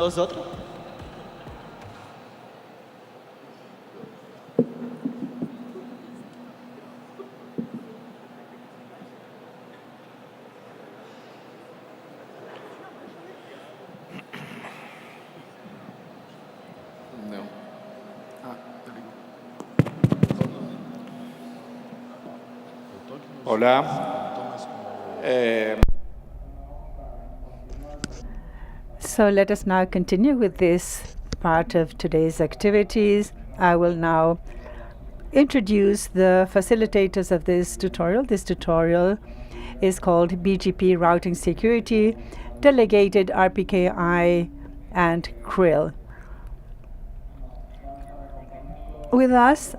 ¿Los otros? No. Hola. So let us now continue with this part of today's activities. I will now introduce the facilitators of this tutorial. This tutorial is called BGP Routing Security, Delegated, RPKI, and Krill. With us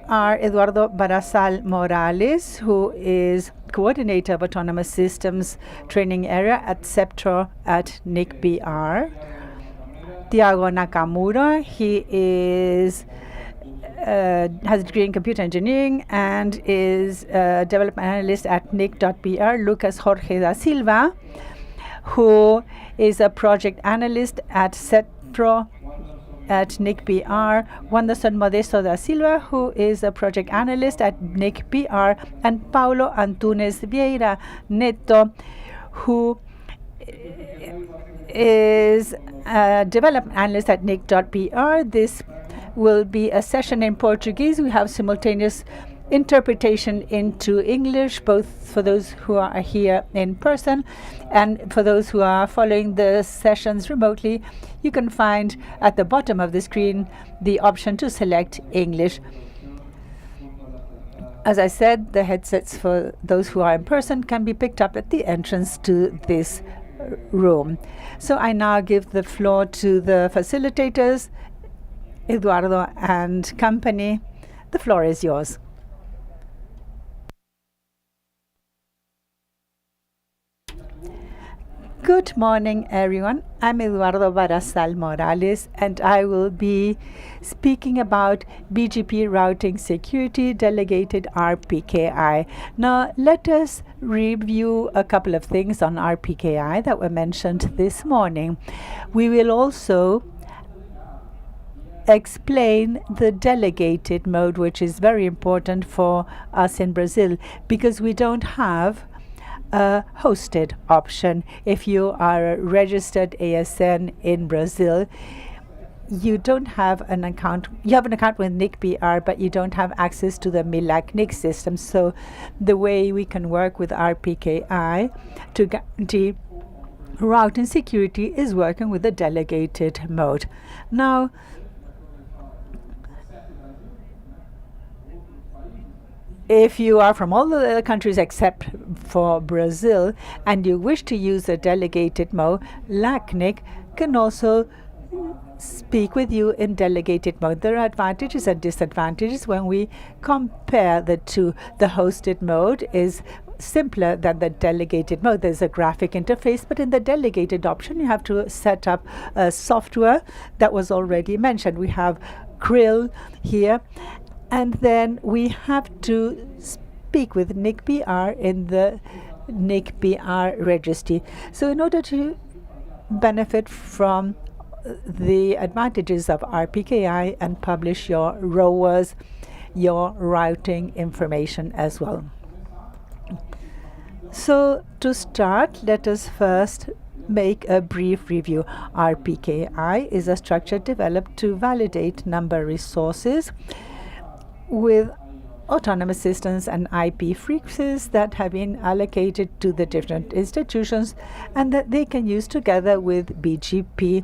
are Eduardo Barazal Morales, who is Coordinator of Autonomous Systems Training Area at CEPTRO at NICBR. Tiago Nakamura, he is has a degree in computer engineering and is a development analyst at nic.br. Lucas Jorge da Silva, who is a project analyst at CEPTRO at NICBR, Wanderson Modesto da Silva, who is a project analyst at NICBR, and Paulo Antunes Vieira Neto, who is a development analyst at nic.br. This will be a session in Portuguese. We have simultaneous interpretation into English, both for those who are here in person and for those who are following the sessions remotely. You can find at the bottom of the screen the option to select English. As I said, the headsets for those who are in person can be picked up at the entrance to this room. So I now give the floor to the facilitators, Eduardo and company. The floor is yours. Good morning, everyone. I'm Eduardo Barazal Morales, and I will be speaking about BGP routing security, delegated RPKI. Now, let us review a couple of things on RPKI that were mentioned this morning. We will also explain the delegated mode, which is very important for us in Brazil because we don't have a hosted option. If you are a registered ASN in Brazil, you don't have an account. You have an account with NICBR, but you don't have access to the MILAC-NIC system. So the way we can work with RPKI to guarantee routing security is working with the delegated mode. Now, if you are from all the other countries except for Brazil and you wish to use a delegated mode, LACNIC can also speak with you in delegated mode. There are advantages and disadvantages when we compare the two. The hosted mode is simpler than the delegated mode. There's a graphic interface, but in the delegated option, you have to set up a software that was already mentioned. We have Krill here. And then we have to speak with NICBR in the NICBR registry. So in order to benefit from the advantages of RPKI and publish your ROAs, your routing information as well. So to start, let us first make a brief review. RPKI is a structure developed to validate number resources with autonomous systems and IP frequencies that have been allocated to the different institutions and that they can use together with BGP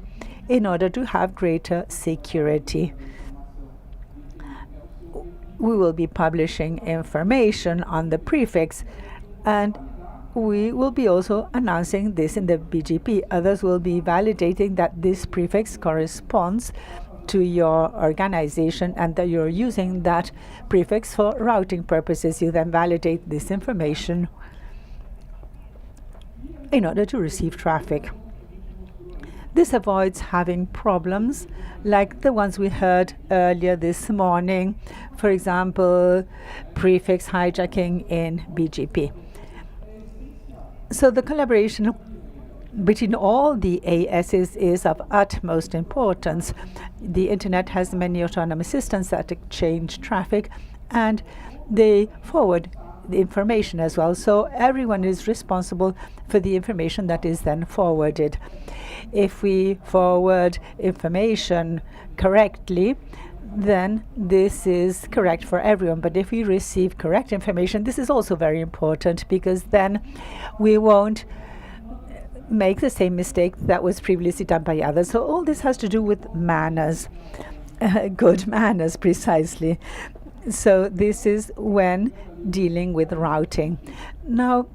in order to have greater security. We will be publishing information on the prefix, and we will be also announcing this in the BGP. Others will be validating that this prefix corresponds to your organization and that you're using that prefix for routing purposes. You then validate this information in order to receive traffic. This avoids having problems like the ones we heard earlier this morning, for example, prefix hijacking in BGP. So the collaboration between all the ASs is of utmost importance. The internet has many autonomous systems that exchange traffic, and they forward the information as well. So everyone is responsible for the information that is then forwarded. If we forward information correctly, then this is correct for everyone. But if we receive correct information, this is also very important, because then we won't make the same mistake that was previously done by others. So all this has to do with manners, good manners precisely. So this is when dealing with routing. Now,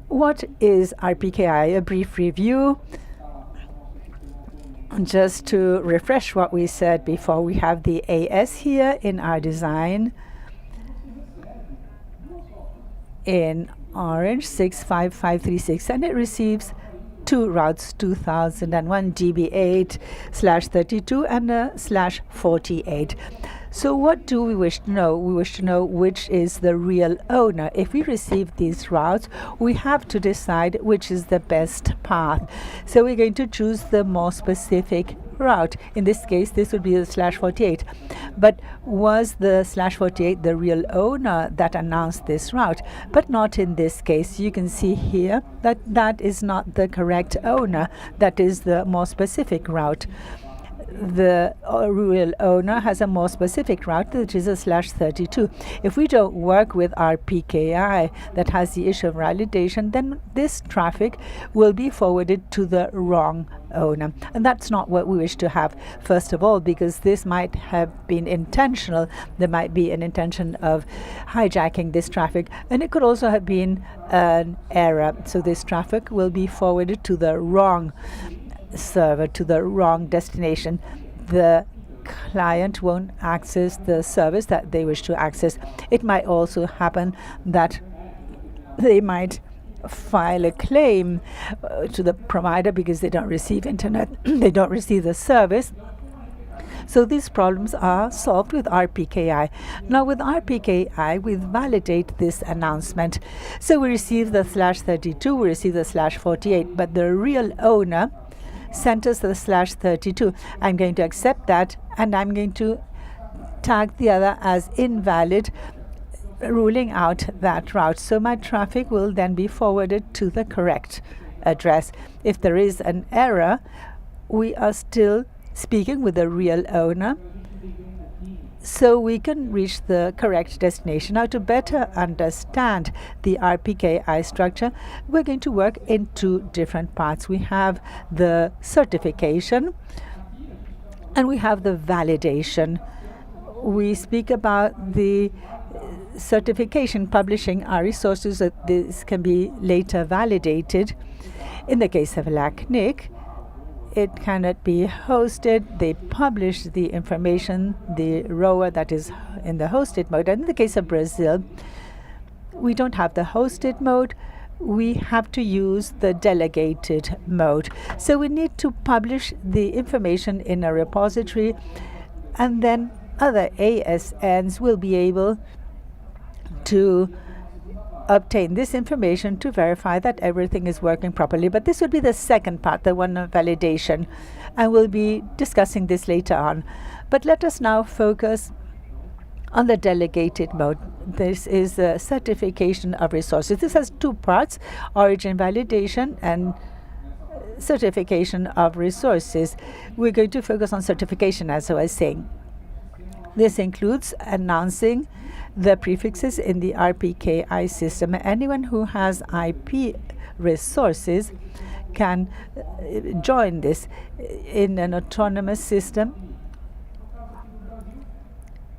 what is RPKI? A brief review. Just to refresh what we said before, we have the AS here in our design in orange 65536, and it receives two routes, 2001 DB8/32 and /48. So what do we wish to know? We wish to know which is the real owner. If we receive these routes, we have to decide which is the best path. So we're going to choose the more specific route. In this case, this would be the /48. But was the /48 the real owner that announced this route? But not in this case. You can see here that that is not the correct owner. That is the more specific route. The real owner has a more specific route, which is a /32. If we don't work with RPKI that has the issue of validation, then this traffic will be forwarded to the wrong owner. And that's not what we wish to have. First of all, because this might have been intentional. There might be an intention of hijacking this traffic. And it could also have been an error. So this traffic will be forwarded to the wrong server, to the wrong destination. The client won't access the service that they wish to access. It might also happen that they might file a claim to the provider because they don't receive internet, they don't receive the service. So these problems are solved with RPKI. Now with RPKI, we validate this announcement. So we receive the /32, we receive the /48, but the real owner sent us the /32. I'm going to accept that, and I'm going to tag the other as invalid, ruling out that route. So my traffic will then be forwarded to the correct address. If there is an error, we are still speaking with the real owner, so we can reach the correct destination. Now, to better understand the RPKI structure, we're going to work in two different parts. We have the certification and we have the validation. We speak about the certification, publishing our resources that this can be later validated. In the case of LACNIC, it cannot be hosted. They publish the information, the ROA that is in the hosted mode. And in the case of Brazil, we don't have the hosted mode. We have to use the delegated mode. So we need to publish the information in a repository, and then other ASNs will be able to obtain this information to verify that everything is working properly. But this would be the second part, the one of validation, and we'll be discussing this later on. But let us now focus on the delegated mode. This is a certification of resources. This has two parts: origin validation and certification of resources. We're going to focus on certification, as I was saying. This includes announcing the prefixes in the RPKI system. Anyone who has IP resources can join this. In an autonomous system,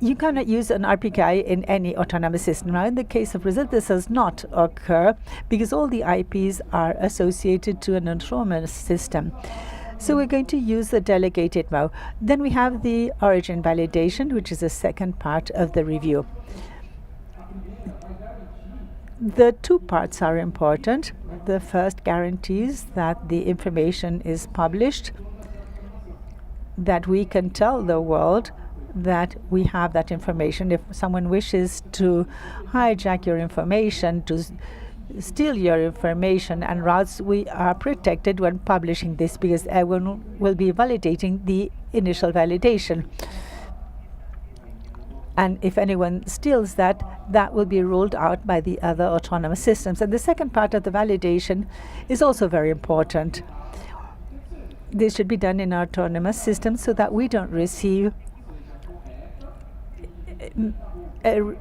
you cannot use an RPKI in any autonomous system. Now, in the case of Brazil, this does not occur because all the IPs are associated to an autonomous system. So we're going to use the delegated mode. Then we have the origin validation, which is the second part of the review. The two parts are important. The first guarantees that the information is published, that we can tell the world that we have that information. If someone wishes to hijack your information, to steal your information, and routes we are protected when publishing this because everyone will be validating the initial validation. And if anyone steals that, that will be ruled out by the other autonomous systems. And the second part of the validation is also very important. This should be done in autonomous systems so that we don't receive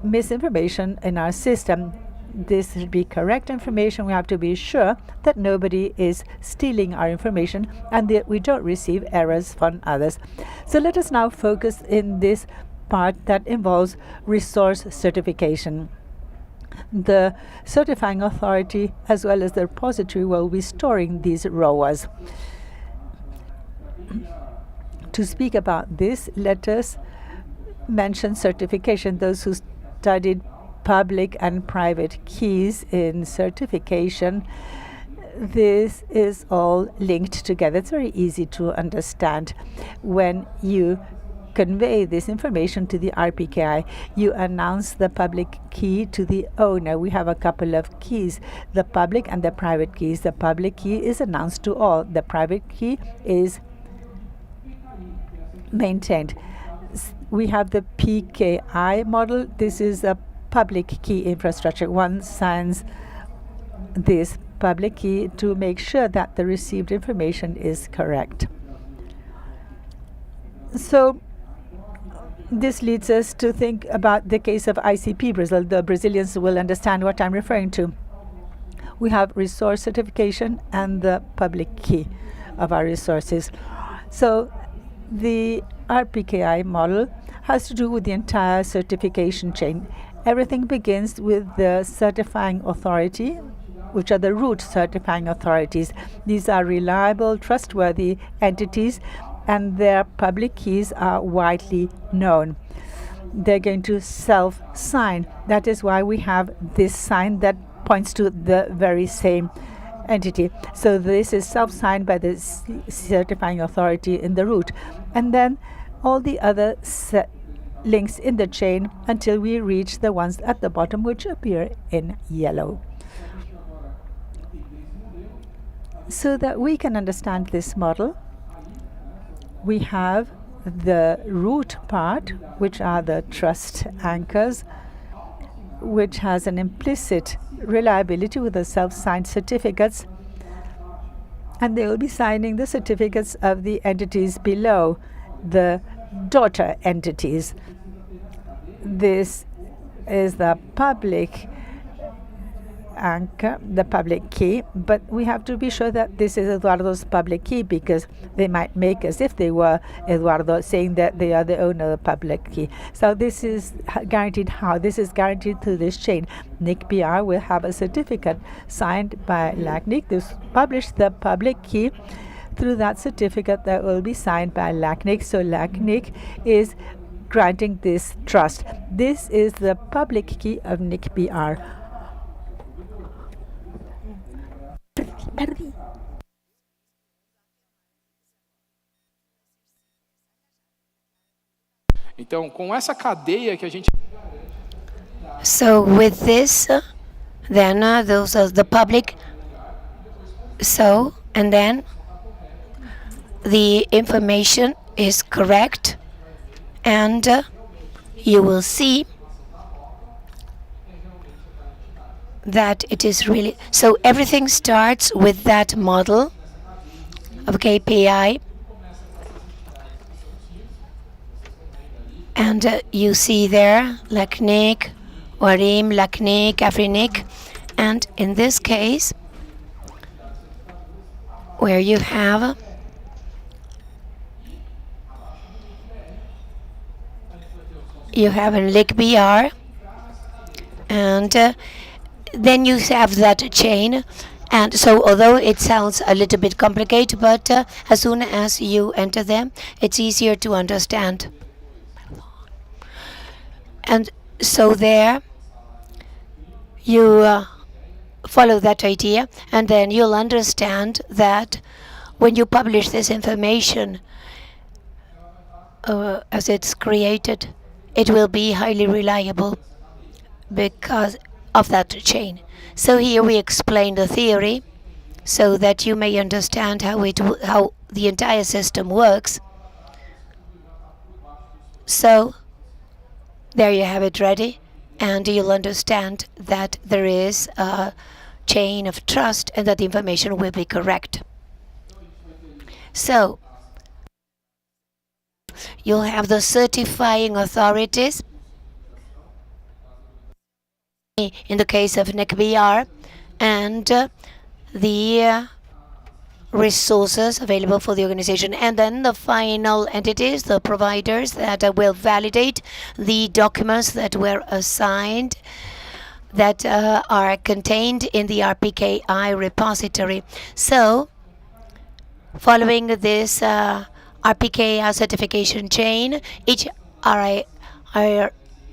misinformation in our system. This should be correct information. We have to be sure that nobody is stealing our information and that we don't receive errors from others. So let us now focus in this part that involves resource certification. The certifying authority as well as the repository will be storing these ROAs. To speak about this, let us mention certification. Those who studied public and private keys in certification, this is all linked together. It's very easy to understand. When you convey this information to the RPKI, you announce the public key to the owner. We have a couple of keys, the public and the private keys. The public key is announced to all. The private key is maintained. We have the PKI model. This is a public key infrastructure. One signs this public key to make sure that the received information is correct. So this leads us to think about the case of ICP Brazil. The Brazilians will understand what I'm referring to. We have resource certification and the public key of our resources. So the RPKI model has to do with the entire certification chain. Everything begins with the certifying authority, which are the root certifying authorities. These are reliable, trustworthy entities, and their public keys are widely known. They're going to self-sign. That is why we have this sign that points to the very same entity. So this is self-signed by the certifying authority in the root. And then all the other links in the chain until we reach the ones at the bottom, which appear in yellow. So that we can understand this model, we have the root part, which are the trust anchors, which has an implicit reliability with the self-signed certificates, and they will be signing the certificates of the entities below, the daughter entities. This is the public anchor, the public key, but we have to be sure that this is Eduardo's public key, because they might make as if they were Eduardo, saying that they are the owner of the public key. So this is guaranteed. How? This is guaranteed through this chain. Nick BR will have a certificate signed by LACNIC. This publish the public key through that certificate that will be signed by LACNIC. So LACNIC is granting this trust. This is the public key of Nick BR. Então, com essa cadeia que a gente... So with this, then those are the public. So, and then the information is correct, and you will see that it is really, so everything starts with that model of KPI, and you see there LACNIC, ORIM, LACNIC, AFRINIC, and in this case where you have a LIC-BR, and then you have that chain. And so although it sounds a little bit complicated, but as soon as you enter them, it's easier to understand. And so there you follow that idea, and then you'll understand that when you publish this information as it's created, it will be highly reliable, because of that chain. So here we explain the theory so that you may understand how the entire system works. So there you have it ready, and you'll understand that there is a chain of trust and that the information will be correct. So you'll have the certifying authorities in the case of NECBR, and the resources available for the organization, and then the final entities, the providers that will validate the documents that were assigned, that are contained in the RPKI repository. So following this RPKI certification chain, each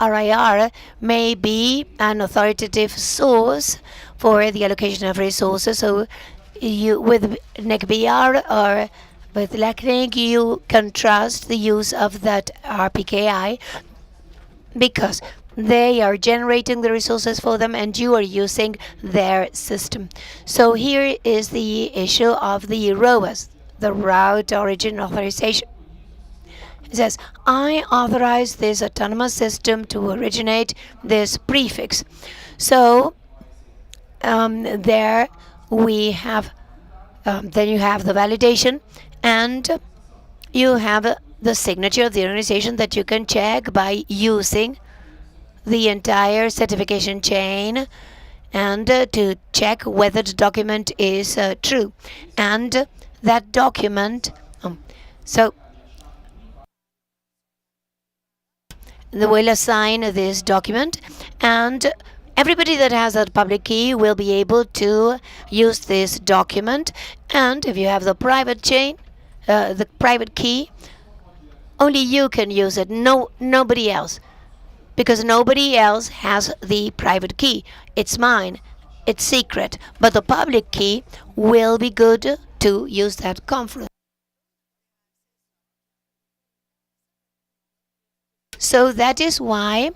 RIR may be an authoritative source for the allocation of resources. So you, with NECBR or with LACNIC, you can trust the use of that RPKI because they are generating the resources for them and you are using their system. So here is the issue of the ROAS, the Route Origin Authorization. It says, I authorize this autonomous system to originate this prefix. So there we have, then you have the validation, and you have the signature of the organization that you can check by using the entire certification chain and to check whether the document is true. And that document, so they will assign this document, and everybody that has a public key will be able to use this document. And if you have the private chain, the private key, only you can use it, nobody else, because nobody else has the private key. It's mine, it's secret, but the public key will be good to use that conference. So that is why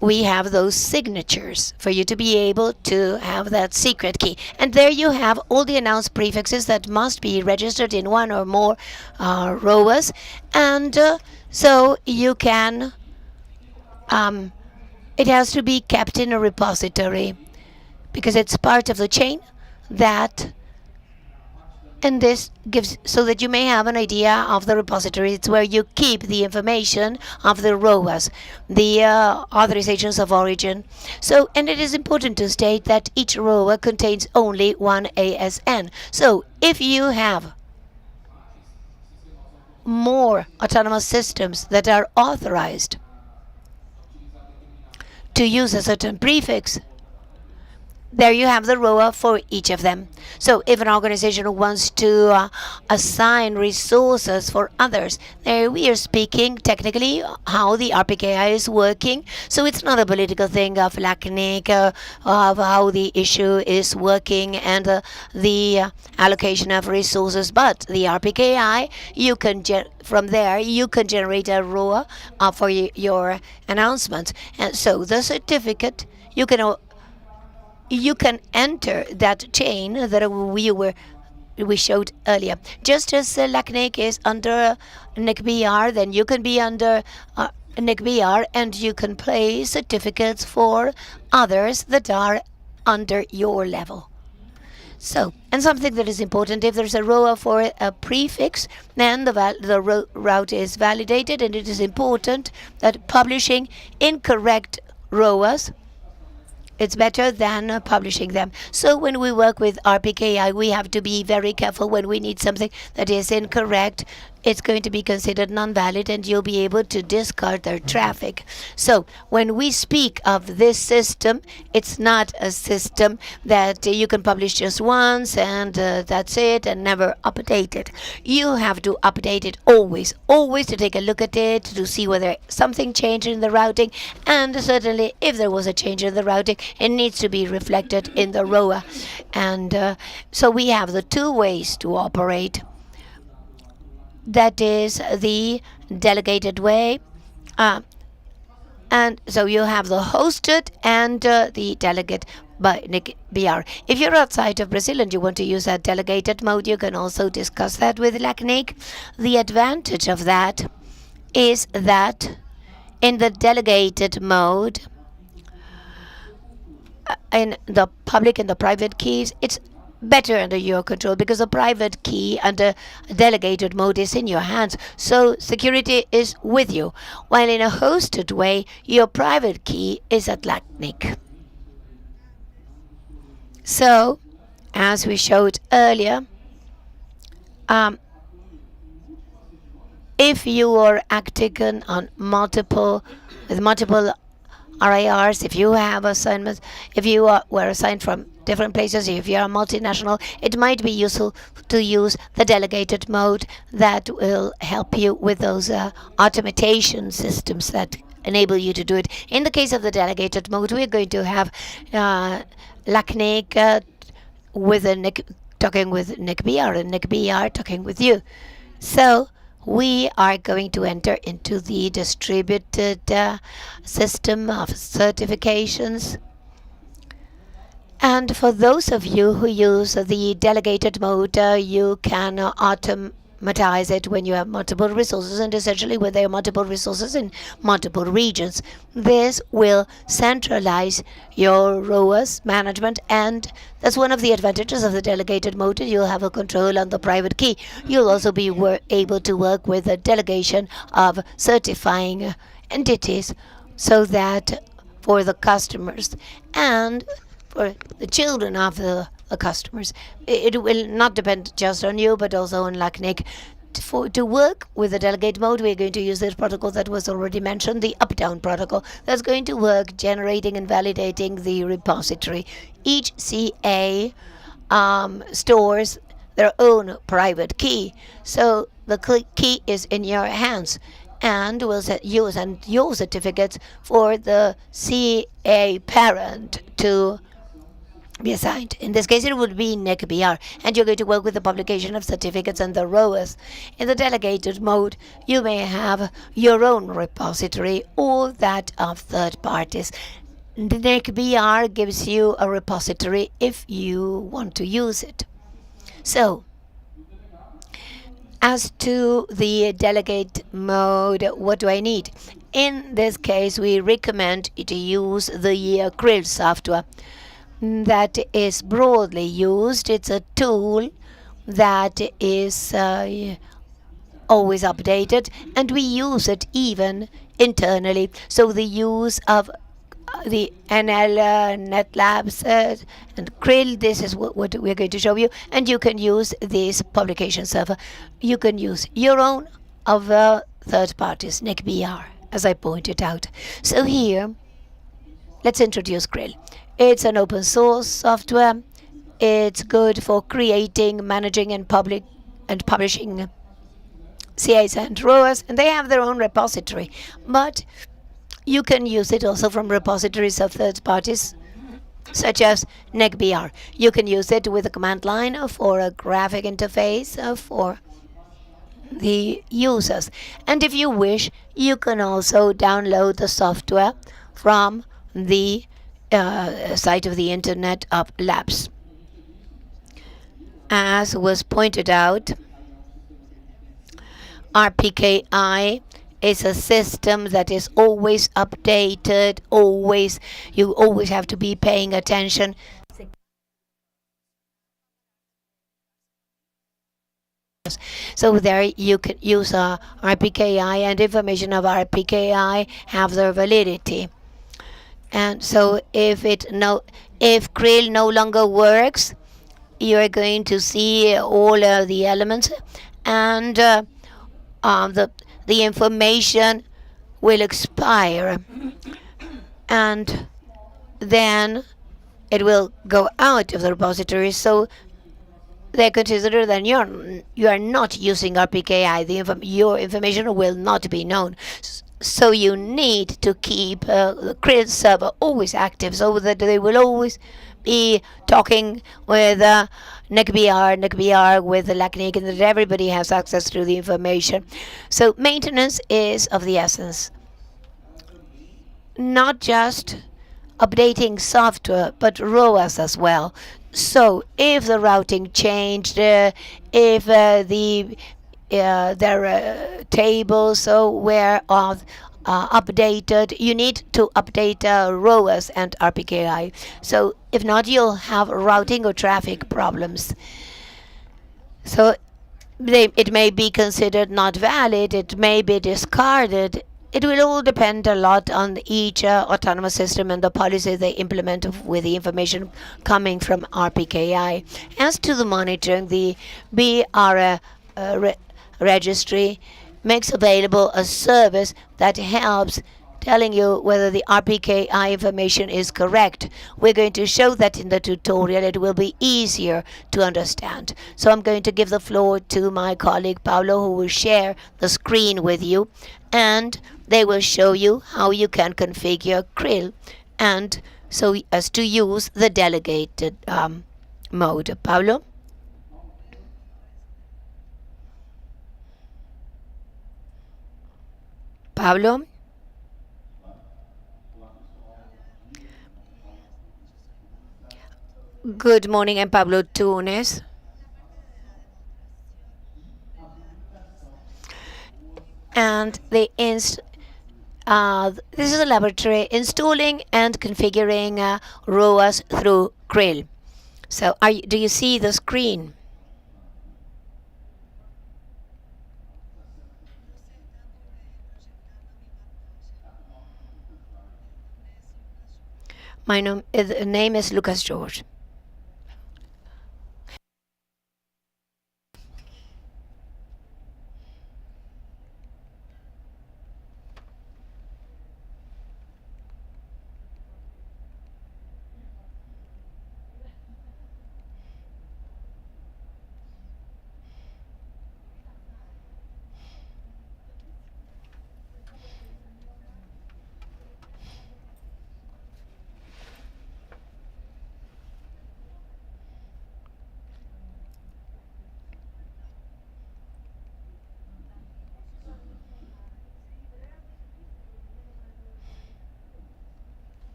we have those signatures for you to be able to have that secret key. And there you have all the announced prefixes that must be registered in one or more ROAs. And so you can, it has to be kept in a repository because it's part of the chain that, and this gives, so that you may have an idea of the repository. It's where you keep the information of the ROAs, the authorizations of origin. So, and it is important to state that each ROA contains only one ASN. So if you have more autonomous systems that are authorized to use a certain prefix, there you have the ROA for each of them. So if an organization wants to assign resources for others, there we are speaking technically how the RPKI is working. So it's not a political thing of LACNIC, of how the issue is working and the allocation of resources, but the RPKI, you can from there you can generate a ROA for your announcement. And so the certificate, you can enter that chain that we showed earlier. Just as LACNIC is under NECBR, then you can be under NECBR, and you can place certificates for others that are under your level. So, and something that is important, if there's a ROA for a prefix, then the route is validated, and it is important that publishing incorrect ROAs, it's better than publishing them. So when we work with RPKI, we have to be very careful. When we need something that is incorrect, it's going to be considered non-valid, and you'll be able to discard their traffic. So when we speak of this system, it's not a system that you can publish just once and that's it, and never update it. You have to update it always to take a look at it, to see whether something changed in the routing, and certainly if there was a change in the routing, it needs to be reflected in the ROA. And so we have the two ways to operate. That is the delegated way, And so you have the hosted and the delegate by NIC-BR. If you're outside of Brazil and you want to use that delegated mode, you can also discuss that with LACNIC. The advantage of that is that in the delegated mode, in the public and the private keys, it's better under your control because the private key under delegated mode is in your hands, so security is with you, while in a hosted way your private key is at LACNIC. So as we showed earlier, if you are acting on multiple RIRs, if you have assignments, if you were assigned from different places, if you are multinational, it might be useful to use the delegated mode that will help you with those automation systems that enable you to do it. In the case of the delegated mode, we're going to have LACNIC with a NIC talking with NIC-BR and NIC-BR talking with you. So we are going to enter into the distributed system of certifications. And for those of you who use the delegated mode, you can automatize it when you have multiple resources, and essentially when there are multiple resources in multiple regions. This will centralize your ROAS management, and that's one of the advantages of the delegated mode. You'll have a control on the private key. You'll also be able to work with a delegation of certifying entities, so that for the customers and for the children of the customers, it will not depend just on you, but also on LACNIC. To work with the delegate mode, we're going to use this protocol that was already mentioned, the up-down protocol, that's going to work generating and validating the repository. Each CA stores their own private key, so the key is in your hands, and will use and your certificates for the CA parent to be assigned. In this case, it would be NIC-BR, and you're going to work with the publication of certificates and the ROAS. In the delegated mode, you may have your own repository or that of third parties. The NIC-BR gives you a repository if you want to use it. So, as to the delegate mode, what do I need? In this case, we recommend to use the Krill software that is broadly used. It's a tool that is always updated, and we use it even internally. So the use of the NL, NetLabs, and Krill, this is what we're going to show you, and you can use this publication server. You can use your own of third parties, NIC-BR, as I pointed out. So here, let's introduce Krill. It's an open source software. It's good for creating, managing, and publishing CAs and ROAS, and they have their own repository. But you can use it also from repositories of third parties, such as NIC-BR. You can use it with a command line for a graphic interface for the users. And if you wish, you can also download the software from the site of the Internet of Labs. As was pointed out, RPKI is a system that is always updated, you always have to be paying attention. So there you can use RPKI, and information of RPKI have their validity. And so if Krill no longer works, you are going to see all the elements, and the information will expire, and then it will go out of the repository. So they consider that you are not using RPKI. Your information will not be known. So you need to keep the Krill server always active, so that they will always be talking with NIC-BR with LACNIC, and that everybody has access to the information. So maintenance is of the essence. not just updating software, but ROAS as well. So if the routing changed, if their tables were updated, you need to update ROAS and RPKI. So if not, you'll have routing or traffic problems. So it may be considered not valid, it may be discarded. It will all depend a lot on each autonomous system and the policy they implement with the information coming from RPKI. As to the monitoring, the BR registry makes available a service that helps telling you whether the RPKI information is correct. We're going to show that in the tutorial. It will be easier to understand. So I'm going to give the floor to my colleague Paolo, who will share the screen with you, and they will show you how you can configure Krill and so as to use the delegated mode. Paolo? Pablo? Good morning, I'm Pablo Tunes. And this is a laboratory installing and configuring ROAS through Krill. So do you see the screen? My name is Lucas George.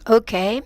Okay.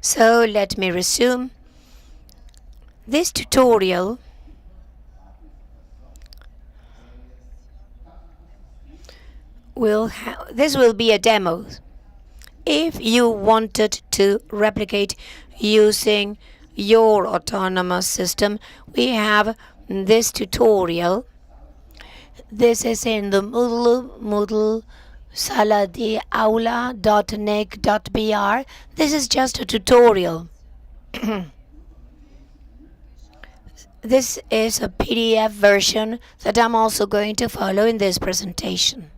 So let me resume. This tutorial this will be a demo. If you wanted to replicate using your autonomous system, we have this tutorial. This is in the Moodle saladiaula.nic.br. This is just a tutorial. This is a PDF version that I'm also going to follow in this presentation.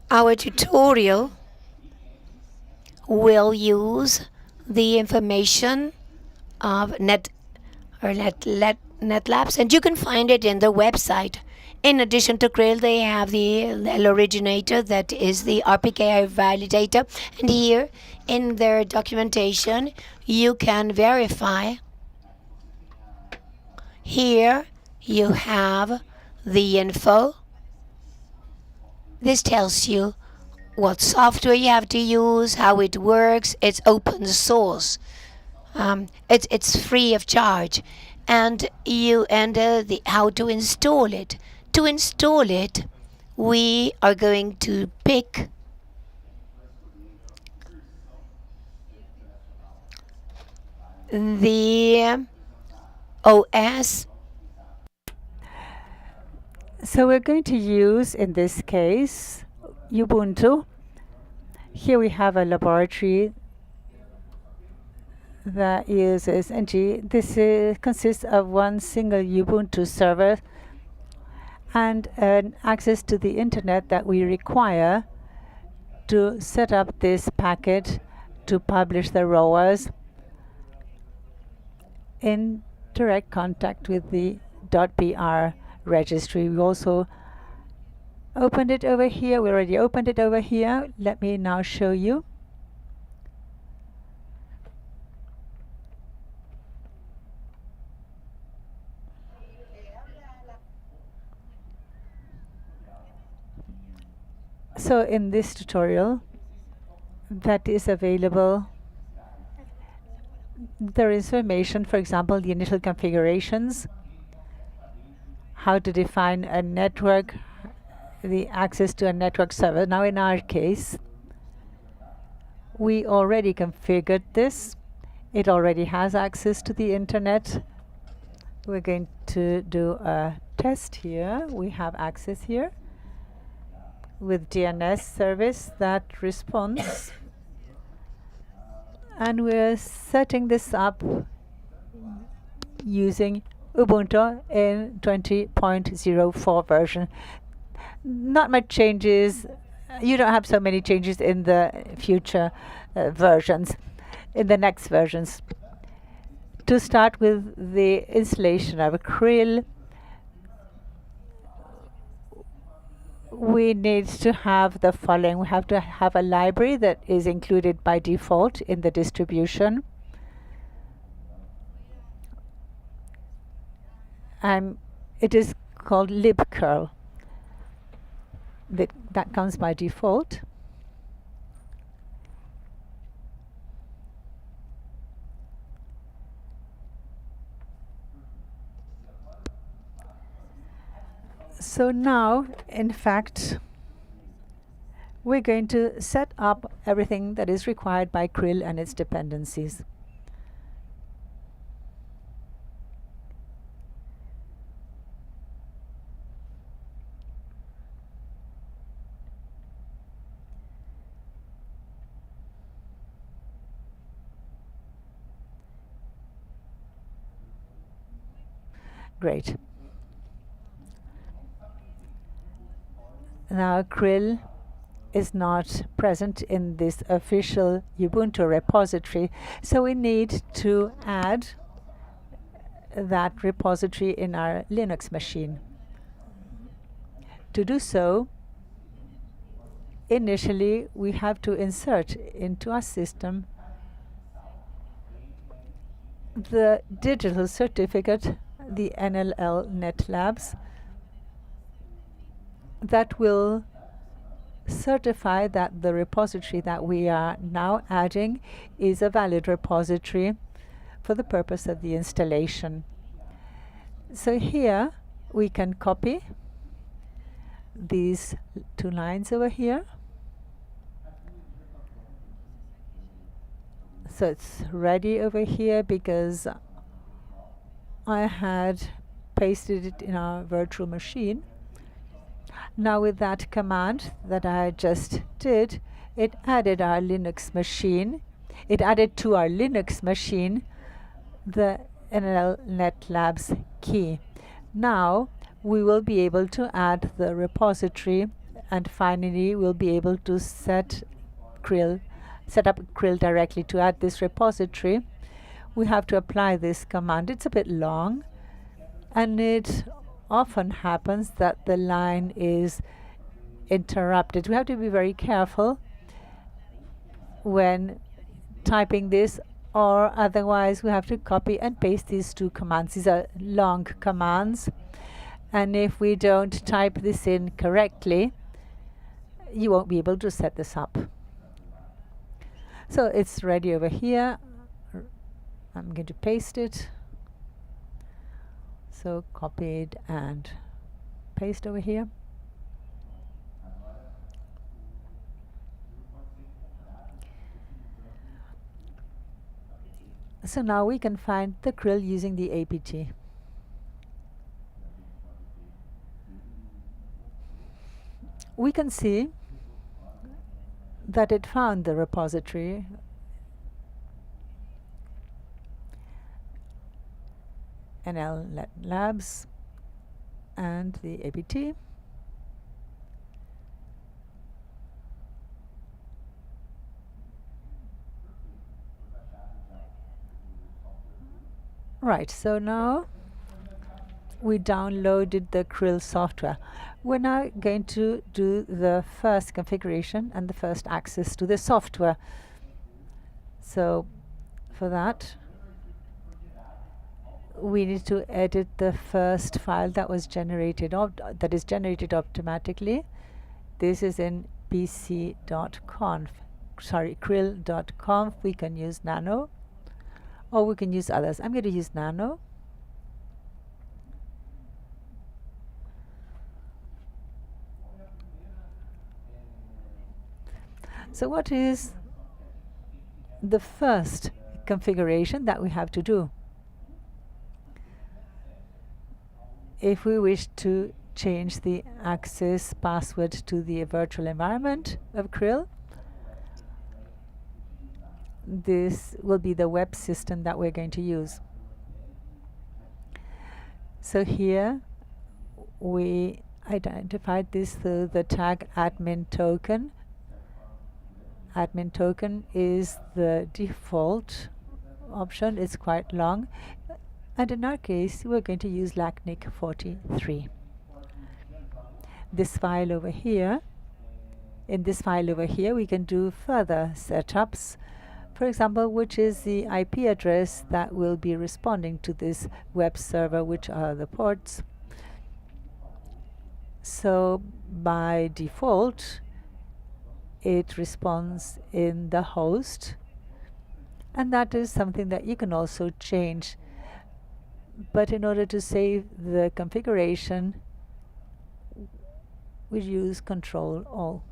Our tutorial will use the information of NetLabs, and you can find it in the website. In addition to Krill, they have the L originator, that is the RPKI validator, and here in their documentation you can verify. Here you have the info. This tells you what software you have to use, how it works. It's open source. It's free of charge, and you enter the how to install it. To install it, we are going to pick the OS. So we're going to use, in this case, Ubuntu. Here we have a laboratory that uses NG. This consists of one single Ubuntu server and an access to the internet that we require to set up this packet to publish the ROAs in direct contact with the .br registry. We also opened it over here. We already opened it over here. Let me now show you. So in this tutorial that is available, there is information, for example, the initial configurations, how to define a network, the access to a network server. Now in our case, we already configured this. It already has access to the internet. We're going to do a test here. We have access here with DNS service that responds. And we're setting this up using Ubuntu in 20.04 version. Not much changes. You don't have so many changes in the future versions, in the next versions. To start with the installation of Krill, we need to have the following. We have to have a library that is included by default in the distribution. It is called libcurl. That comes by default. So now, in fact, we're going to set up everything that is required by Krill and its dependencies. Great. Now Krill is not present in this official Ubuntu repository, so we need to add that repository in our Linux machine. To do so, initially we have to insert into our system the digital certificate, the NLL NetLabs, that will certify that the repository that we are now adding is a valid repository for the purpose of the installation. So here we can copy these two lines over here So it's ready over here because I had pasted it in our virtual machine. Now with that command that I just did, it added our Linux machine. It added to our Linux machine the NL Labs key. Now we will be able to add the repository, and finally we'll be able to set up Krill directly. To add this repository, we have to apply this command. It's a bit long, and it often happens that the line is interrupted. We have to be very careful when typing this, or otherwise we have to copy and paste these two commands. These are long commands, and if we don't type this in correctly, you won't be able to set this up. So it's ready over here. I'm going to paste it. So copied and paste over here. So now we can find the Krill using the APT. We can see that it found the repository NL Labs and the APT. Right, so now we downloaded the Krill software. We're now going to do the first configuration and the first access to the software. So for that, we need to edit the first file that was generated, that is generated automatically. This is in pc.conf, sorry, krill.conf. We can use nano, or we can use others. I'm going to use nano. So what is the first configuration that we have to do? If we wish to change the access password to the virtual environment of Krill, this will be the web system that we're going to use. So here we identified this through the tag admin token. Admin token is the default option. It's quite long. And in our case, we're going to use LACNIC 43. This file over here, in this file over here, we can do further setups. For example, which is the IP address that will be responding to this web server, which are the ports. So by default, it responds in the host, and that is something that you can also change. But in order to save the configuration, we use Control-All.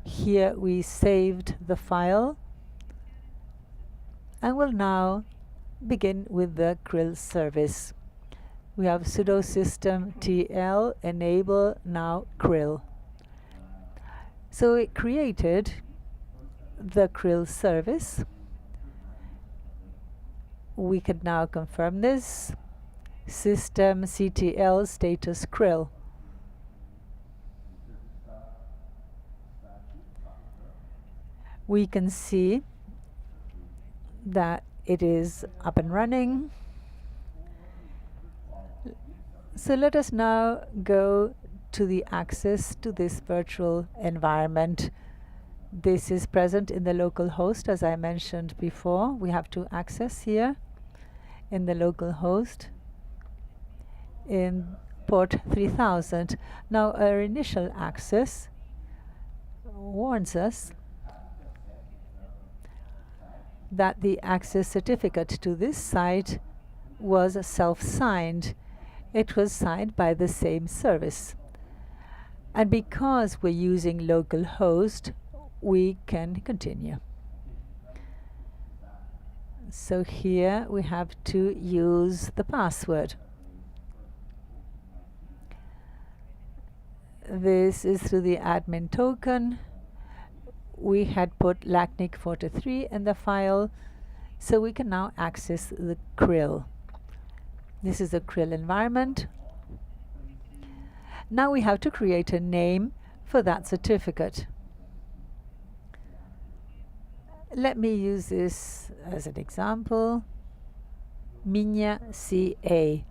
Here we saved the file, and we'll now begin with the Krill service. We have sudo systemtl enable now Krill. So it created the Krill service. We could now confirm this. Systemctl status Krill. We can see that it is up and running. So let us now go to the access to this virtual environment. This is present in the local host, as I mentioned before. We have to access here in the local host in port 3000. Now our initial access warns us that the access certificate to this site was self-signed. It was signed by the same service. And because we're using localhost, we can continue. So here we have to use the password. This is through the admin token. We had put LACNIC43 in the file, so we can now access the Krill. This is the Krill environment. Now we have to create a name for that certificate. Let me use this as an example. Minha CA.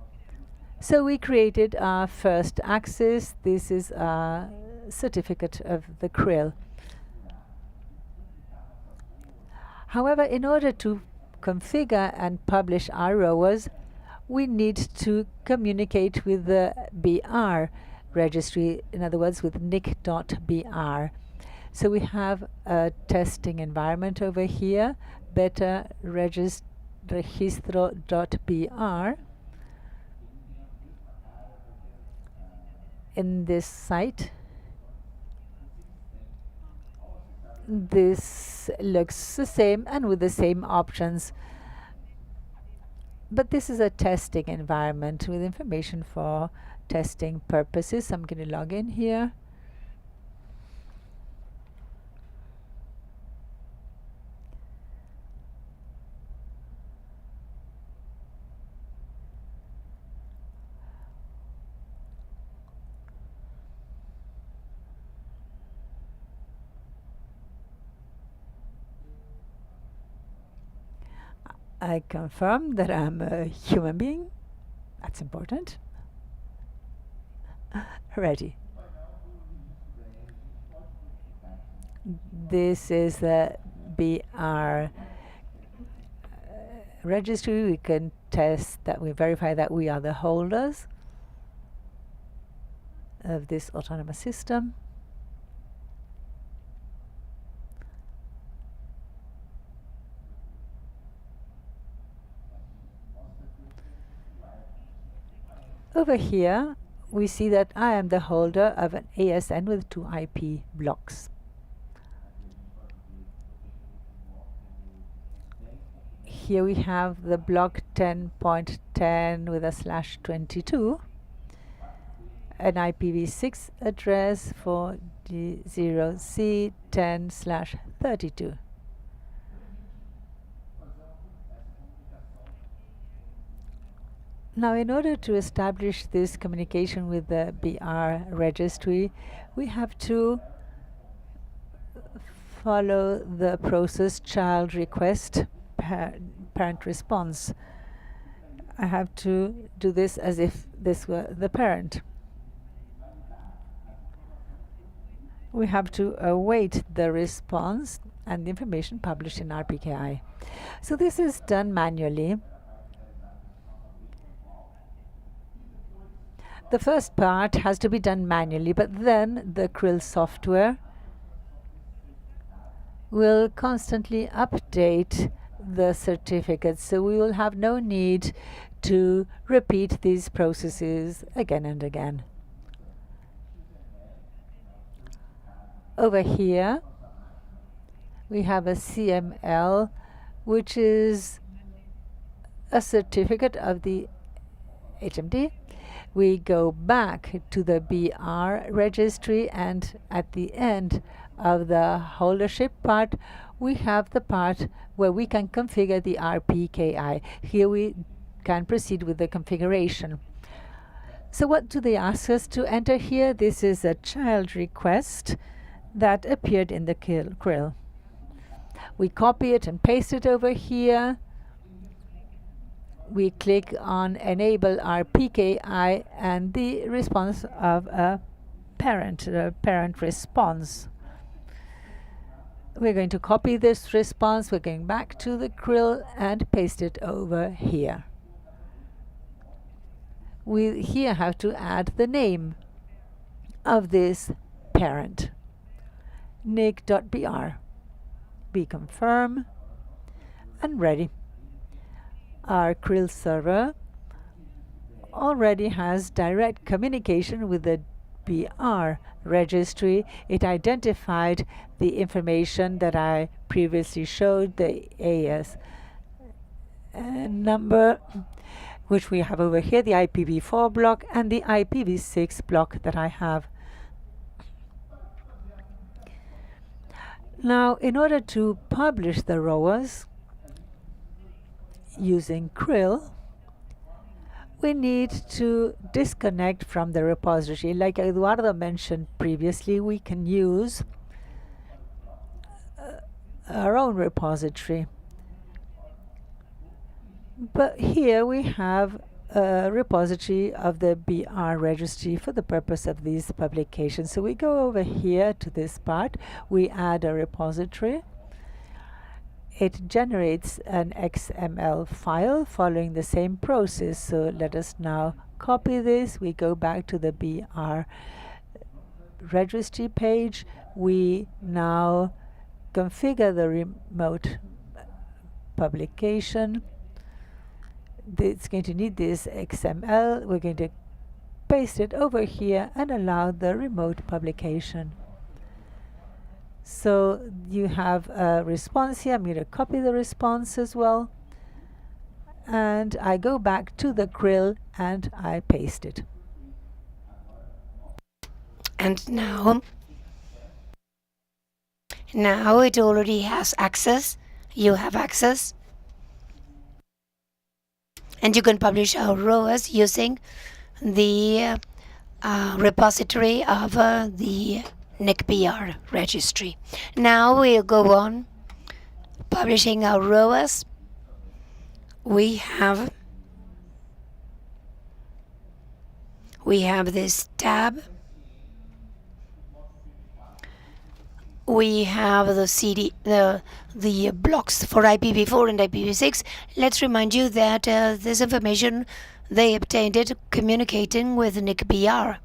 So we created our first access. This is our certificate of the Krill. However, in order to configure and publish our ROAs, we need to communicate with the BR registry, in other words, with nic.br. So we have a testing environment over here, beta registro.br. In this site, this looks the same and with the same options. But this is a testing environment with information for testing purposes. I'm going to log in here. I confirm that I'm a human being. That's important. Ready. This is the BR registry. We can test that we verify that we are the holders of this autonomous system. Over here, we see that I am the holder of an ASN with 2 IP blocks. Here we have the block 10.10 with a /22, an IPv6 address for D0C10/32. Now, in order to establish this communication with the BR registry, we have to follow the process child request parent response. I have to do this as if this were the parent. We have to await the response and the information published in RPKI. So this is done manually. The first part has to be done manually, but then the Krill software will constantly update the certificates, so we will have no need to repeat these processes again and again. Over here, we have a CML, which is a certificate of the HMD. We go back to the BR registry, and at the end of the holdership part, we have the part where we can configure the RPKI. Here we can proceed with the configuration. So what do they ask us to enter here? This is a child request that appeared in the Krill. We copy it and paste it over here. We click on Enable RPKI and the response of a parent response. We're going to copy this response. We're going back to the Krill and paste it over here. We here have to add the name of this parent, nic.br. We confirm and ready. Our Krill server already has direct communication with the BR registry. It identified the information that I previously showed, the ASN number, which we have over here, the IPv4 block and the IPv6 block that I have. Now, in order to publish the ROAs using Krill, we need to disconnect from the repository. Like Eduardo mentioned previously, we can use our own repository. But here we have a repository of the BR registry for the purpose of these publications. So we go over here to this part, we add a repository. It generates an XML file following the same process. So let us now copy this. We go back to the BR registry page. We now configure the remote publication. It's going to need this XML. We're going to paste it over here and allow the remote publication. So you have a response here. I'm going to copy the response as well. And I go back to the Krill and I paste it. And now it already has access. You have access. And you can publish our ROAs using the repository of the NICBR registry. Now we'll go on publishing our ROAs. We have this tab. We have the blocks for IPv4 and IPv6. Let's remind you that this information, they obtained it communicating with NICBR.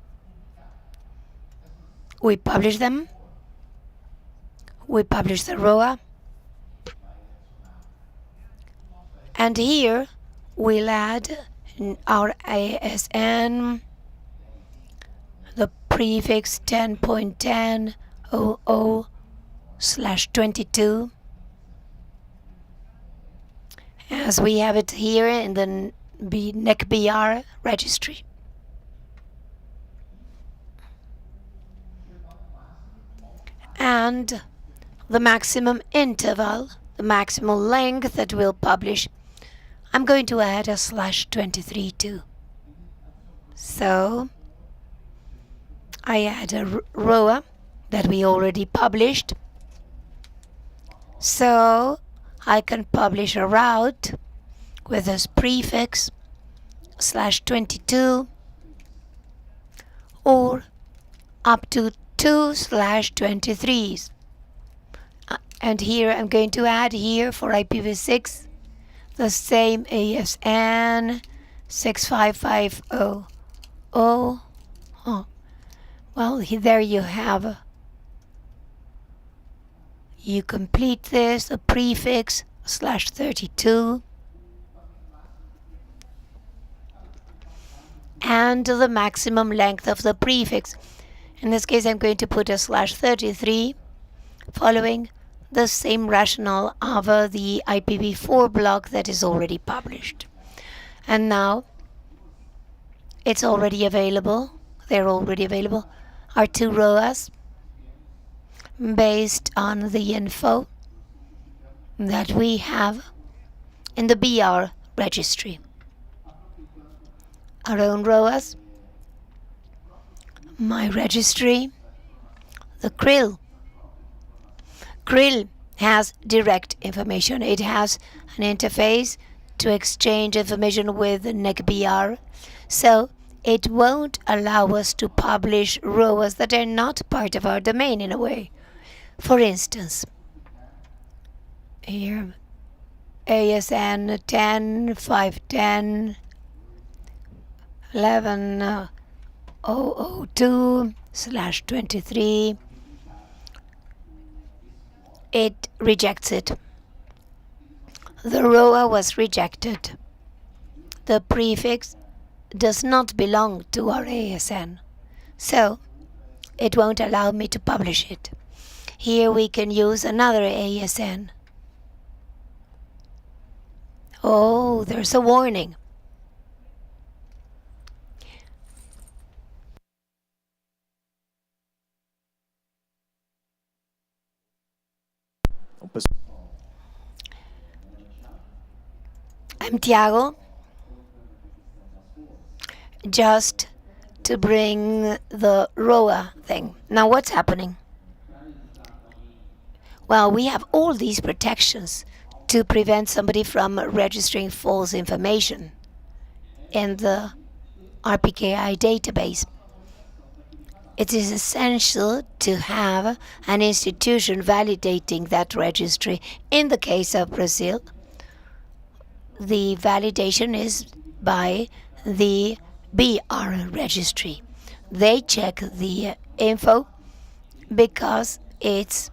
We publish them. We publish the ROA. And here we'll add our ASN, the prefix 10.10.00/22, as we have it here in the NICBR registry. And the maximum interval, the maximum length that we'll publish, I'm going to add a /23 too. So I add a ROA that we already published. So I can publish a route with this prefix /22 or up to 2/23s. And here I'm going to add here for IPv6 the same ASN 65500. Oh, well, there you have. You complete this, the prefix /32, and the maximum length of the prefix. In this case, I'm going to put a /33, following the same rationale of the IPv4 block that is already published. And now it's already available. They're already available. Our two ROAs based on the info that we have in the BR registry. Our own ROAs, my registry, the Krill. Krill has direct information. It has an interface to exchange information with NICBR, so it won't allow us to publish ROAs that are not part of our domain in a way. For instance, here ASN 10.5.10.11.002/23. It rejects it. The ROA was rejected. The prefix does not belong to our ASN, so it won't allow me to publish it. Here we can use another ASN. Oh, there's a warning. I'm Tiago. Just to bring the ROA thing. Now, what's happening? Well, we have all these protections to prevent somebody from registering false information in the RPKI database. It is essential to have an institution validating that registry. In the case of Brazil, the validation is by the BR registry. They check the info because it's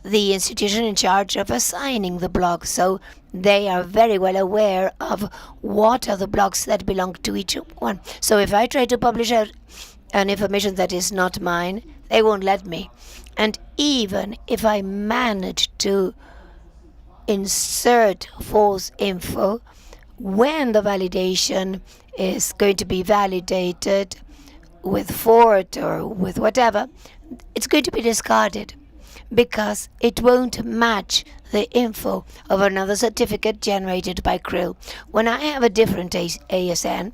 the institution in charge of assigning the blog, so they are very well aware of what are the blogs that belong to each one. So if I try to publish an information that is not mine, they won't let me. And even if I manage to insert false info, when the validation is going to be validated with Fort or with whatever, it's going to be discarded because it won't match the info of another certificate generated by Krill. When I have a different ASN,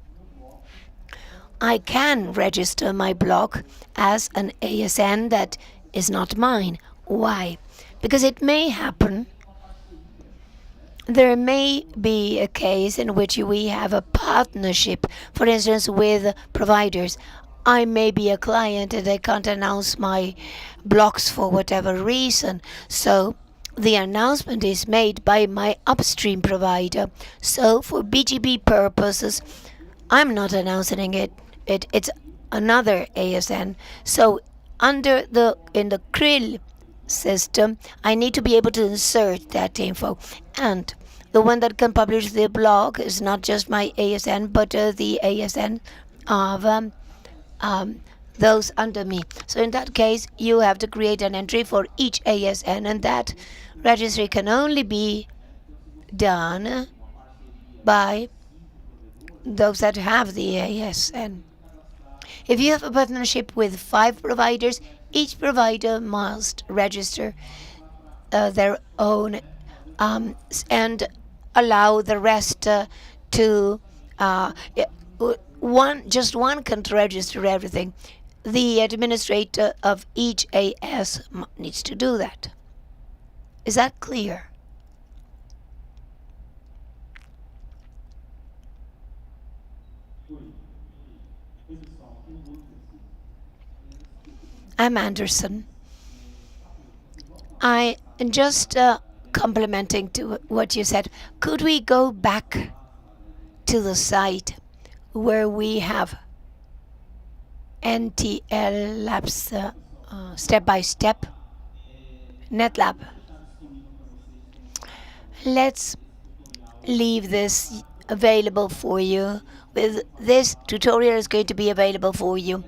I can register my blog as an ASN that is not mine. Why? Because it may happen. There may be a case in which we have a partnership, for instance, with providers. I may be a client and I can't announce my blocks for whatever reason. So the announcement is made by my upstream provider. So for BGP purposes, I'm not announcing it. It's another ASN. So in the Krill system, I need to be able to insert that info. And the one that can publish the blog is not just my ASN, but the ASN of those under me. So in that case, you have to create an entry for each ASN, and that registry can only be done by those that have the ASN. If you have a partnership with 5 providers, each provider must register their own and allow the rest to just one can't register everything. The administrator of each AS needs to do that. Is that clear? I'm Anderson. I just complementing to what you said. Could we go back to the site where we have NTL labs step by step? NetLab. Let's leave this available for you. With this tutorial is going to be available for you.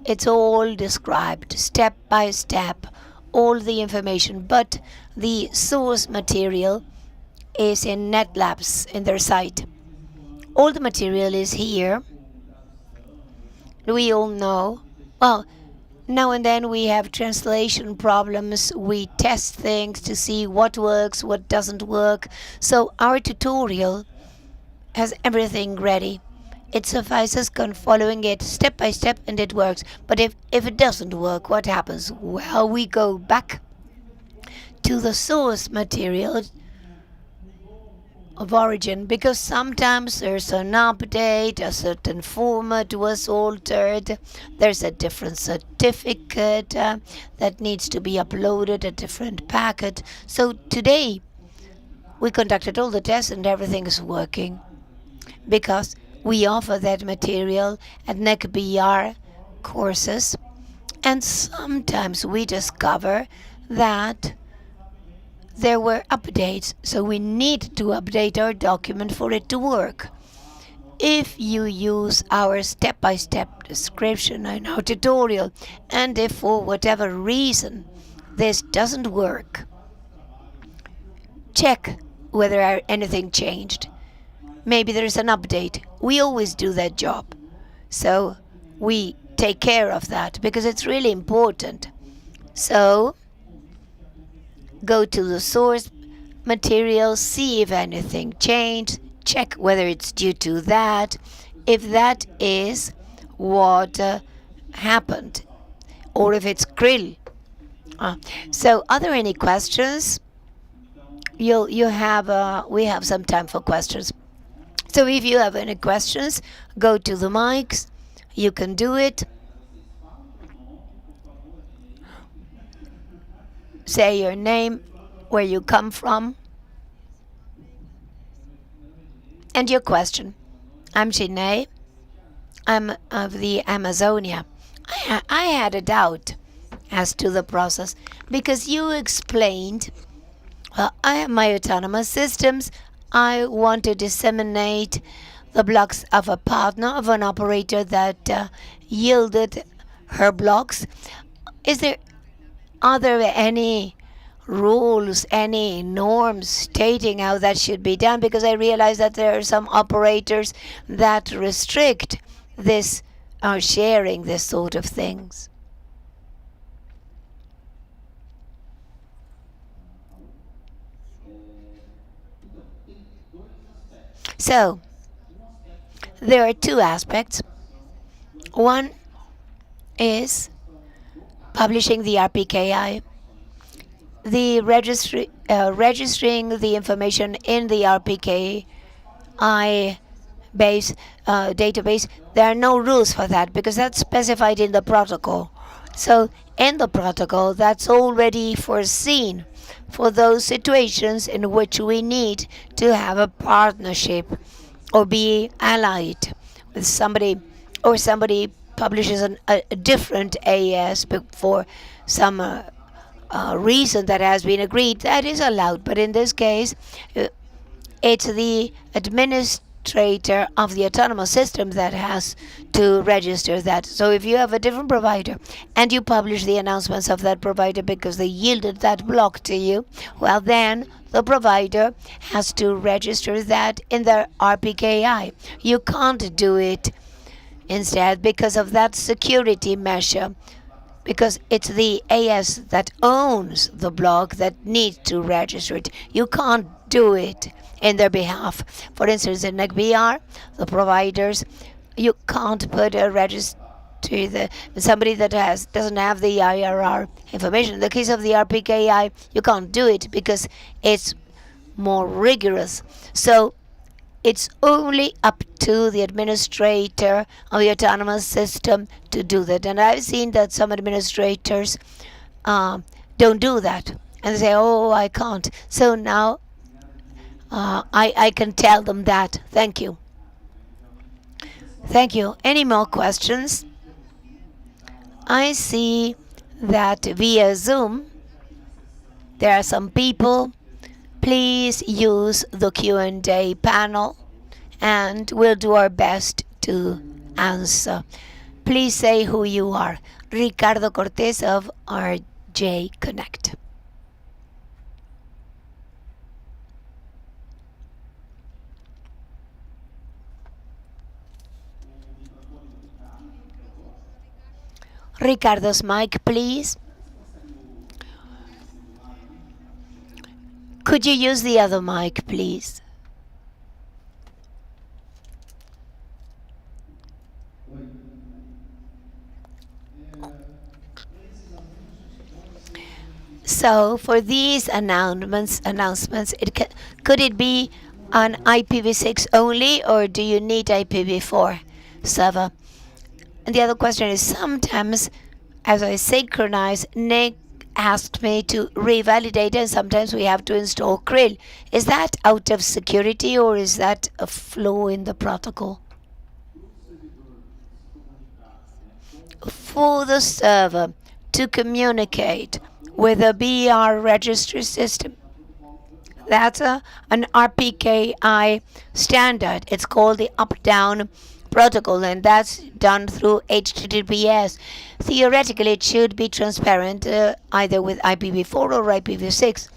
It's all described step by step, all the information, but the source material is in NetLabs in their site. All the material is here. We all know. Well, now and then we have translation problems. We test things to see what works, what doesn't work. So our tutorial has everything ready. It suffices following it step by step and it works. But if it doesn't work, what happens? Well, we go back to the source material of origin, because sometimes there's an update, a certain format was altered, there's a different certificate that needs to be uploaded, a different packet. So today we conducted all the tests and everything is working because we offer that material at NECBR courses, and sometimes we discover that there were updates, so we need to update our document for it to work. If you use our step-by-step description in our tutorial, and if for whatever reason this doesn't work, check whether anything changed. maybe there's an update. We always do that job. So we take care of that because it's really important. So go to the source material, see if anything changed, check whether it's due to that, if that is what happened, or if it's Krill. So, are there any questions? We have some time for questions. So, if you have any questions, go to the mics. You can do it. Say your name, where you come from, and your question. I'm Janae. I'm of the Amazonia. I had a doubt as to the process because you explained, well, I have my autonomous systems. I want to disseminate the blocks of a partner, of an operator that yielded her blocks. Are there any rules, any norms stating how that should be done? Because I realize that there are some operators that restrict this sharing this sort of things. So there are two aspects. One is publishing the RPKI, the registering the information in the RPKI database. There are no rules for that because that's specified in the protocol. So in the protocol, that's already foreseen for those situations in which we need to have a partnership or be allied with somebody, or somebody publishes a different AES for some reason that has been agreed. That is allowed. But in this case, it's the administrator of the autonomous system that has to register that. So if you have a different provider and you publish the announcements of that provider because they yielded that block to you, well, then the provider has to register that in their RPKI. You can't do it instead because of that security measure, because it's the AS that owns the block that needs to register it. You can't do it in their behalf. For instance, in NECBR, the providers, you can't put a registry somebody that doesn't have the IRR information. In the case of the RPKI, you can't do it because it's more rigorous. So it's only up to the administrator of the autonomous system to do that. And I've seen that some administrators don't do that. And they say, oh, I can't. So now I can tell them that. Thank you. Thank you. Any more questions? I see that via Zoom there are some people. Please use the Q&A panel and we'll do our best to answer. Please say who you are. Ricardo Cortés of RJ Connect. Ricardo's mic, please. Could you use the other mic, please? So for these announcements, could it be on IPv6 only, or do you need IPv4 server? And the other question is, sometimes as I synchronize, Nick asked me to revalidate, and sometimes we have to install Krill. Is that out of security, or is that a flaw in the protocol? For the server to communicate with a BR registry system, that's an RPKI standard. It's called the up-down protocol, and that's done through HTTPS. Theoretically, it should be transparent either with IPv4 or IPv6.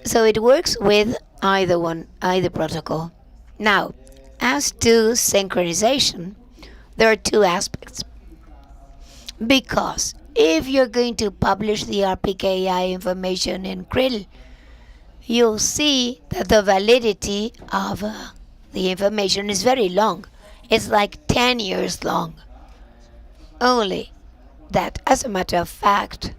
So it works with either protocol. Now, as to synchronization, there are two aspects. Because if you're going to publish the RPKI information in Krill, you'll see that the validity of the information is very long. It's like 10 years long. Only that, as a matter of fact,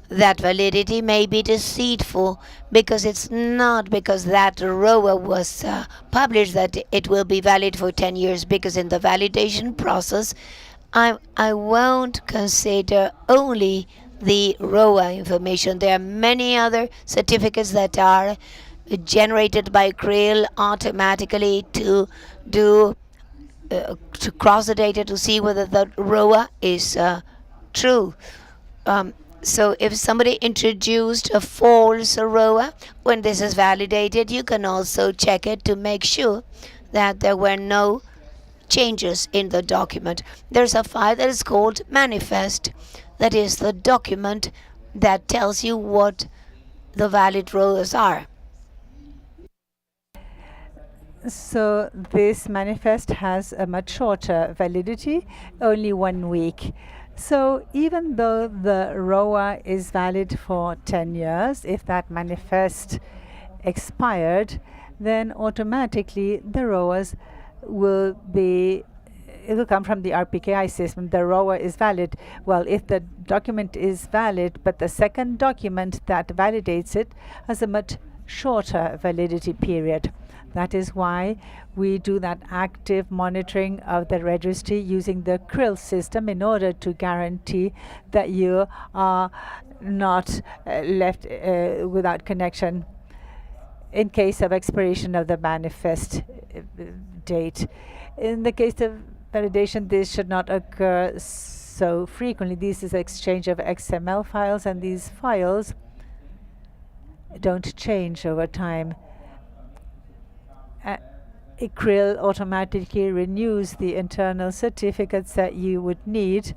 that validity may be deceitful because it's not because that ROA was published that it will be valid for 10 years, because in the validation process, I won't consider only the ROA information. There are many other certificates that are generated by Krill automatically to cross the data to see whether the ROA is true. Um, so if somebody introduced a false ROA, when this is validated, you can also check it to make sure that there were no changes in the document. There's a file that is called manifest. That is the document that tells you what the valid ROAs are. So this manifest has a much shorter validity, only 1 week. So even though the ROA is valid for 10 years, if that manifest expired, then automatically the ROAs will be, it will come from the RPKI system. The ROA is valid. Well, if the document is valid, but the second document that validates it has a much shorter validity period. That is why we do that active monitoring of the registry using the Krill system in order to guarantee that you are not left without connection in case of expiration of the manifest date. In the case of validation, this should not occur so frequently. This is exchange of XML files, and these files don't change over time. Krill automatically renews the internal certificates that you would need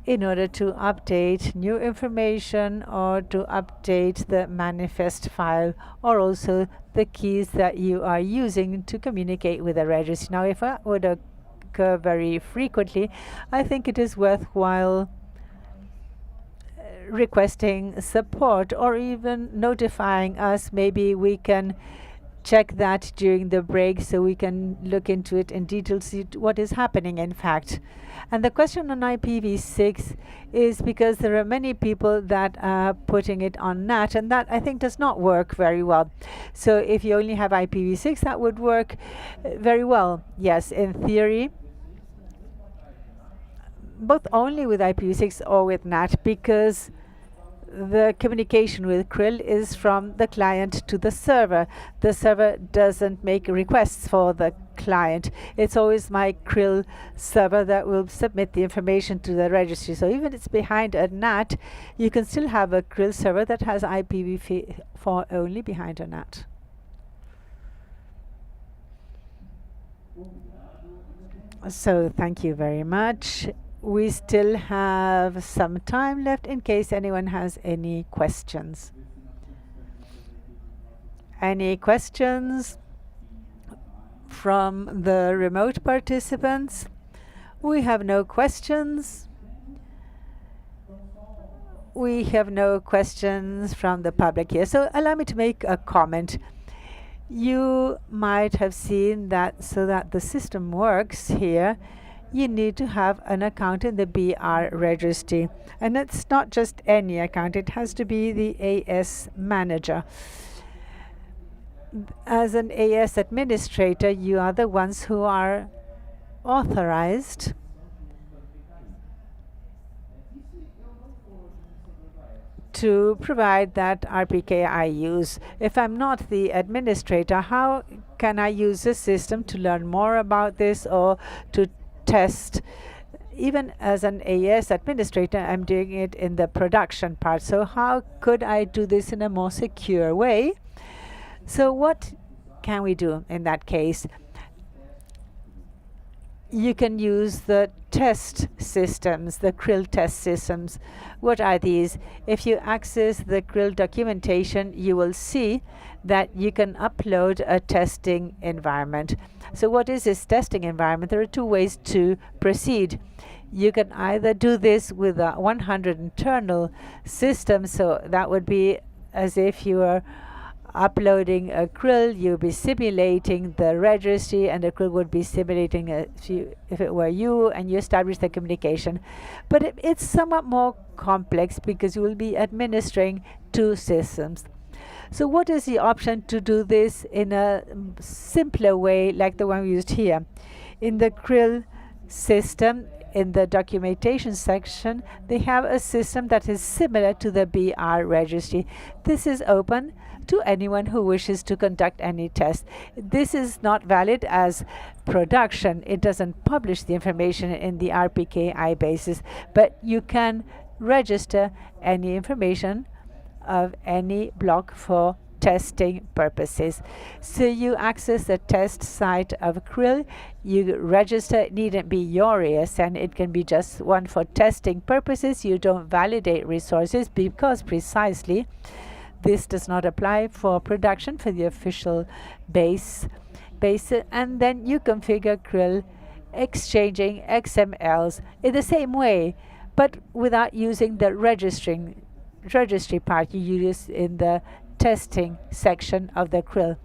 in order to update new information or to update the manifest file, or also the keys that you are using to communicate with the registry. Now, if that would occur very frequently, I think it is worthwhile requesting support or even notifying us. Maybe we can check that during the break so we can look into it in detail, see what is happening in fact. And the question on IPv6 is because there are many people that are putting it on NAT, and that I think does not work very well. So if you only have IPv6, that would work very well. Yes, in theory, both only with IPv6 or with NAT, because the communication with Krill is from the client to the server. The server doesn't make requests for the client. It's always my Krill server that will submit the information to the registry. So even if it's behind a NAT, you can still have a Krill server that has IPv4 only behind a NAT. So thank you very much. We still have some time left in case anyone has any questions. Any questions from the remote participants? We have no questions. We have no questions from the public here. So allow me to make a comment. You might have seen that so that the system works here, you need to have an account in the BR registry. And it's not just any account, it has to be the AS manager. As an AS administrator, you are the ones who are authorized to provide that RPKI use. If I'm not the administrator, how can I use the system to learn more about this or to test? Even as an AS administrator, I'm doing it in the production part. So how could I do this in a more secure way? So what can we do in that case? you can use the test systems, the Krill test systems. What are these? If you access the Krill documentation, you will see that you can upload a testing environment. So what is this testing environment? There are two ways to proceed. You can either do this with a 100 internal system, so that would be as if you are uploading a Krill, you'll be simulating the registry, and the Krill would be simulating if it were you, and you establish the communication. But it's somewhat more complex because you will be administering two systems. So what is the option to do this in a simpler way like the one we used here? In the Krill system, in the documentation section, they have a system that is similar to the BR registry. This is open to anyone who wishes to conduct any test. This is not valid as production. It doesn't publish the information in the RPKI basis, but you can register any information of any block for testing purposes. So you access the test site of Krill, you register. It needn't be your ASN, it can be just one for testing purposes. You don't validate resources because precisely this does not apply for production for the official base. And then you configure Krill exchanging XMLs in the same way, but without using the registry part you use in the testing section of the Krill.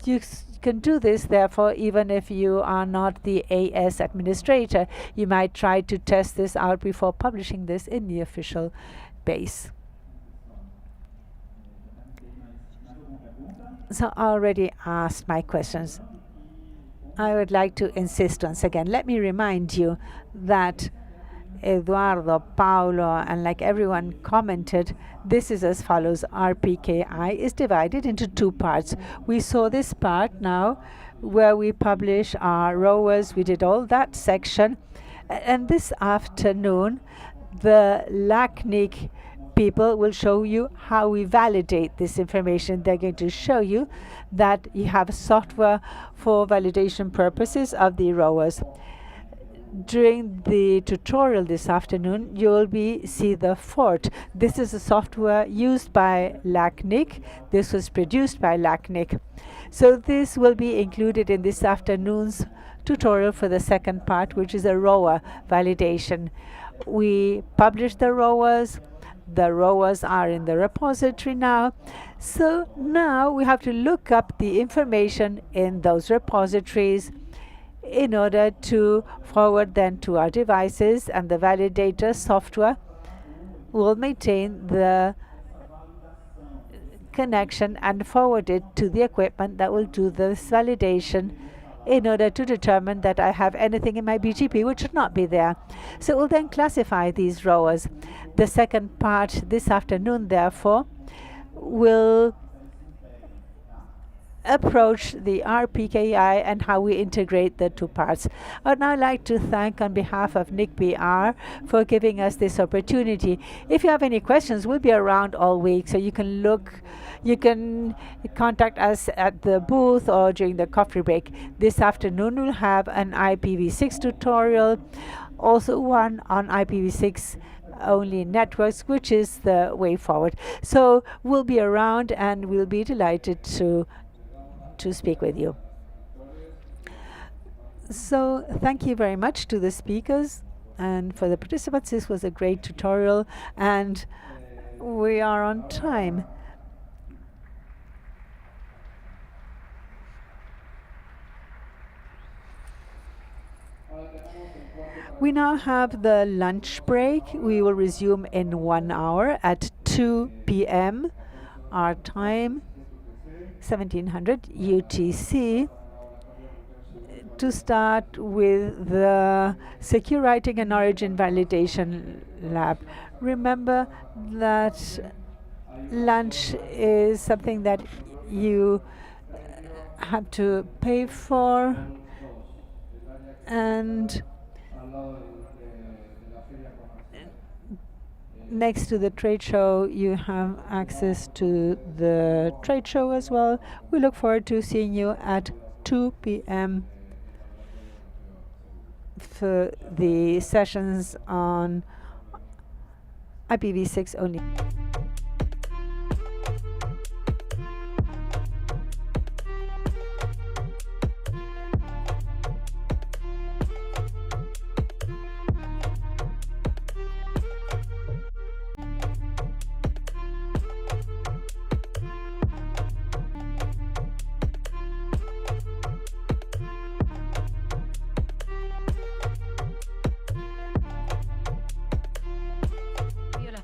You can do this, therefore, even if you are not the AS administrator. You might try to test this out before publishing this in the official base. So I already asked my questions. I would like to insist once again. Let me remind you that Eduardo, Paulo, and like everyone commented, this is as follows. RPKI is divided into two parts. We saw this part now where we publish our ROAs. We did all that section. And this afternoon, the LACNIC people will show you how we validate this information. They're going to show you that you have software for validation purposes of the ROAs. During the tutorial this afternoon, you will see the Fort. This is a software used by LACNIC. This was produced by LACNIC. So this will be included in this afternoon's tutorial for the second part, which is a ROA validation. We published the ROAs. The ROAs are in the repository now. So now we have to look up the information in those repositories in order to forward them to our devices, and the validator software will maintain the connection and forward it to the equipment that will do this validation in order to determine that I have anything in my BGP which should not be there. So it will then classify these ROAs. The second part this afternoon, therefore, will approach the RPKI and how we integrate the two parts. I would now like to thank on behalf of NICBR for giving us this opportunity. If you have any questions, we'll be around all week, so you can contact us at the booth or during the coffee break. This afternoon we'll have an IPv6 tutorial, also one on IPv6 only networks, which is the way forward. So we'll be around and we'll be delighted to speak with you. So thank you very much to the speakers and for the participants. This was a great tutorial and we are on time. We now have the lunch break. We will resume in 1 hour at 2 p.m. our time, 1700 UTC, to start with the Secure Writing and Origin Validation Lab. Remember that lunch is something that you have to pay for, and next to the trade show you have access to the trade show as well. We look forward to seeing you at 2 p.m. for the sessions on IPv6 only.